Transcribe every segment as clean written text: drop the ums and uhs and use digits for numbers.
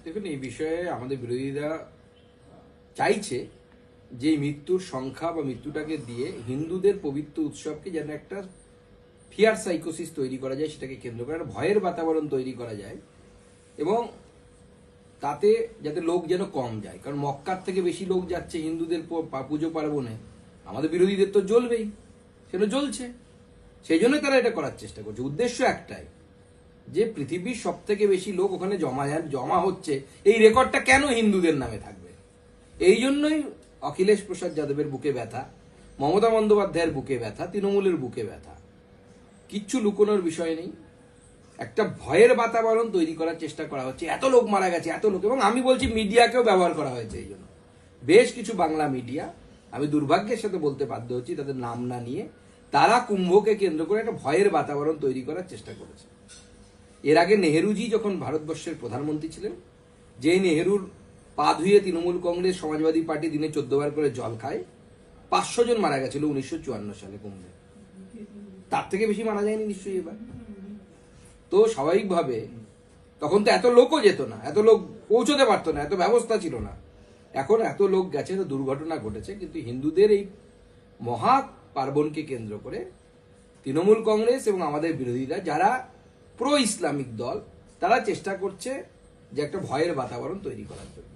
দেখুন, এই বিষয়ে আমাদের বিরোধীরা চাইছে যে মৃত্যুর সংখ্যা বা মৃত্যুটাকে দিয়ে হিন্দুদের পবিত্র উৎসবকে যেন একটা ফিয়ার সাইকোসিস তৈরি করা যায়, সেটাকে কেন্দ্র করে একটা ভয়ের বাতাবরণ তৈরি করা যায় এবং তাতে যাতে লোক যেন কম যায়। কারণ মক্কার থেকে বেশি লোক যাচ্ছে হিন্দুদের পুজো পার্বণে, আমাদের বিরোধীদের তো জ্বলবেই, সেটা জ্বলছে। সেই জন্য তারা এটা করার চেষ্টা করছে। উদ্দেশ্য একটাই, যে পৃথিবীর সব থেকে বেশি লোক ওখানে জমা হচ্ছে, এই রেকর্ডটা কেন হিন্দুদের নামে থাকবে? এই জন্যই অখিলেশ প্রসাদ যাদবের বুকে ব্যথা, মমতা বন্দ্যোপাধ্যায়ের বুকে ব্যথা, তৃণমূলের বুকে ব্যথা। কিচ্ছু লুকোনোর বিষয় নেই। একটা ভয়ের বাতাবরণ তৈরি করার চেষ্টা করা হচ্ছে। এত লোক মারা গেছে, এত লোক, এবং আমি বলছি মিডিয়াকেও ব্যবহার করা হয়েছে এই জন্য। বেশ কিছু বাংলা মিডিয়া, আমি দুর্ভাগ্যের সাথে বলতে বাধ্য হচ্ছি তাদের নাম না নিয়ে, তারা কুম্ভকে কেন্দ্র করে একটা ভয়ের বাতাবরণ তৈরি করার চেষ্টা করেছে। এর আগে নেহেরুজি যখন ভারতবর্ষের প্রধানমন্ত্রী ছিলেন, যে নেহেরুর পা ধুয়ে তৃণমূল কংগ্রেস সমাজবাদী পার্টি দিনে 14 বার করে জল খায়, 500 জন মারা গেছিল 1954 সালে কুম্ভে। তার থেকে বেশি মারা যায়নি নিশ্চয়ই এবার। তো স্বাভাবিকভাবে তখন তো এত লোকও যেত না, এত লোক পৌঁছতে পারতো না, এত ব্যবস্থা ছিল না। এখন এত লোক গেছে, তো দুর্ঘটনা ঘটেছে, কিন্তু হিন্দুদের এই মহা পার্বণকে কেন্দ্র করে তৃণমূল কংগ্রেস এবং আমাদের বিরোধীরা, যারা প্রো ইসলামিক দল, তারা চেষ্টা করছে যে একটা ভয়ের বাতাবরণ তৈরি করার জন্য।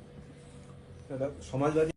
সমাজবাদী